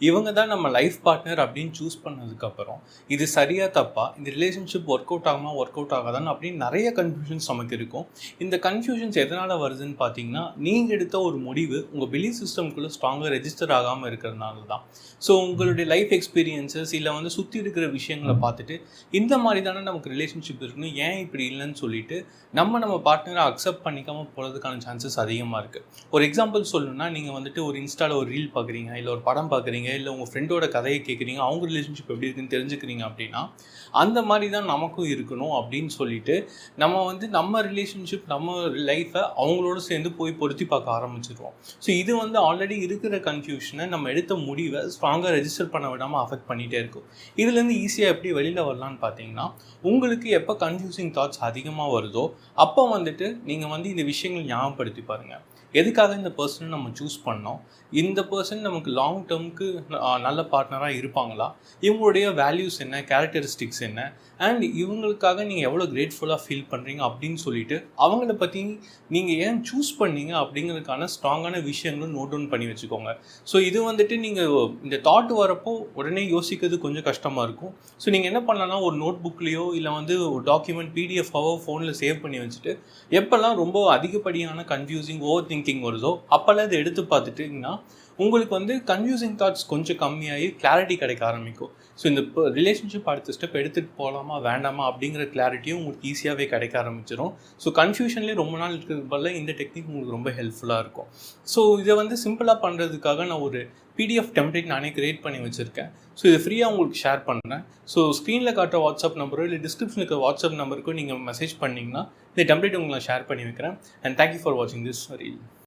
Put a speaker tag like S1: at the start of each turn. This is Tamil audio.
S1: இவங்க தான் நம்ம லைஃப் பார்ட்னர் அப்படின்னு சூஸ் பண்ணதுக்கப்புறம் இது சரியா தப்பா, இந்த ரிலேஷன்ஷிப் ஒர்க் அவுட் ஆகுமா ஒர்க் அவுட் ஆகாதான்னு அப்படின்னு நிறைய கன்ஃபியூஷன்ஸ் நமக்கு இருக்கும். இந்த கன்ஃபியூஷன்ஸ் எதனால் வருதுன்னு பார்த்தீங்கன்னா, நீங்கள் எடுத்த ஒரு முடிவு உங்கள் பிலீஃப் சிஸ்டம்குள்ளே ஸ்ட்ராங்காக ரெஜிஸ்டர் ஆகாமல் இருக்கிறதுனால தான். ஸோ உங்களுடைய லைஃப் எக்ஸ்பீரியன்ஸஸ் இல்லை சுற்றி இருக்கிற விஷயங்களை பார்த்துட்டு இந்த மாதிரி தானே நமக்கு ரிலேஷன்ஷிப் இருக்குன்னு ஏன் இப்படி இல்லைன்னு சொல்லிட்டு நம்ம பார்ட்னரை அக்செப்ட் பண்ணிக்காமல் போகிறதுக்கான சான்சஸ் அதிகமாக இருக்குது. ஒரு எக்ஸாம்பிள் சொல்லணும்னா, நீங்கள் ஒரு இன்ஸ்டாவில் ஒரு ரீல் பார்க்குறீங்க, இல்லை ஒரு படம் பார்க்குறீங்க, இல்லை உங்கள் ஃப்ரெண்டோட கதையை கேட்குறீங்க, அவங்க ரிலேஷன்ஷிப் எப்படி இருக்குன்னு தெரிஞ்சுக்கிறீங்க அப்படின்னா, அந்த மாதிரி தான் நமக்கும் இருக்கணும் அப்படின்னு சொல்லிட்டு நம்ம ரிலேஷன்ஷிப் நம்ம லைஃப்பை அவங்களோட சேர்ந்து போய் பொருத்தி பார்க்க ஆரம்பிச்சிடுவோம். ஸோ இது ஆல்ரெடி இருக்கிற கன்ஃபியூஷனை நம்ம எடுத்த முடிவை ஸ்ட்ராங்காக ரெஜிஸ்டர் பண்ண விடாமல் அஃபெக்ட் பண்ணிகிட்டே இருக்கும். இதுலேருந்து ஈஸியாக எப்படி வெளியில் வரலான்னு பார்த்தீங்கன்னா, உங்களுக்கு எப்போ கன்ஃபியூசிங் தாட்ஸ் அதிகமாக வருதோ அப்போ நீங்கள் இந்த விஷயங்கள் ஞாபகப்படுத்தி பாருங்கள். எதுக்காக இந்த பர்சனை நம்ம சூஸ் பண்ணோம், இந்த பர்சன் நமக்கு லாங் டேர்முக்கு நல்ல பார்ட்னராக இருப்பாங்களா, இவங்களுடைய வேல்யூஸ் என்ன, கேரக்டரிஸ்டிக்ஸ் என்ன, அண்ட் இவங்களுக்காக நீங்கள் எவ்வளோ கிரேட்ஃபுல்லாக ஃபீல் பண்ணுறீங்க அப்படின்னு சொல்லிட்டு அவங்கள பற்றி நீங்கள் ஏன் சூஸ் பண்ணீங்க அப்படிங்கிறதுக்கான ஸ்ட்ராங்கான விஷயங்களும் நோட் டவுன் பண்ணி வச்சுக்கோங்க. ஸோ இது நீங்கள் இந்த தாட் வரப்போ உடனே யோசிக்கிறது கொஞ்சம் கஷ்டமாக இருக்கும். ஸோ நீங்கள் என்ன பண்ணலாம்னா, ஒரு நோட் புக்லேயோ இல்லை ஒரு டாக்குமெண்ட் பிடிஎஃபாவோ ஃபோனில் சேவ் பண்ணி வச்சுட்டு எப்போல்லாம் ரொம்ப அதிகப்படியான கன்ஃபியூசிங் ஓவர் திங்கிங் வருதோ அப்போல்லாம் இதை எடுத்து பார்த்துட்டிங்கன்னா உங்களுக்கு கன்ஃபியூசிங் தாட்ஸ் கொஞ்சம் கம்மியாகி கிளாரிட்டி கிடைக்க ஆரம்பிக்கும். ஸோ இந்த ரிலேஷன்ஷிப் அடுத்த ஸ்டெப் எடுத்துகிட்டு போகலாமா வேண்டாமா அப்படிங்கிற கிளாரிட்டியும் உங்களுக்கு ஈஸியாகவே கிடைக்க ஆரம்பிச்சிடும். ஸோ கன்ஃபியூஷன்லேயே ரொம்ப நாள் இருக்கிறது பதில் இந்த டெக்னிக் உங்களுக்கு ரொம்ப ஹெல்ப்ஃபுல்லாக இருக்கும். ஸோ இதை சிம்பிளாக பண்ணுறதுக்காக நான் ஒரு பிடிஎஃப் டெம்ப்ளேட் நானே கிரியேட் பண்ணி வச்சுருக்கேன். ஸோ இது ஃப்ரீயாக உங்களுக்கு ஷேர் பண்ணுறேன். ஸோ ஸ்க்ரீனில் காட்டுற வாட்ஸ்அப் நம்பரோ இல்லை டிஸ்கிரிப்ஷனில் இருக்கிற வாட்ஸ்அப் நம்பருக்கோ நீங்கள் மெசேஜ் பண்ணிங்கன்னா இந்த டெம்ப்ளேட் உங்களுக்கு நான் ஷேர் பண்ணி வைக்கிறேன். அண்ட் தேங்க்யூ ஃபார் வாட்சிங் திஸ் ரீல்.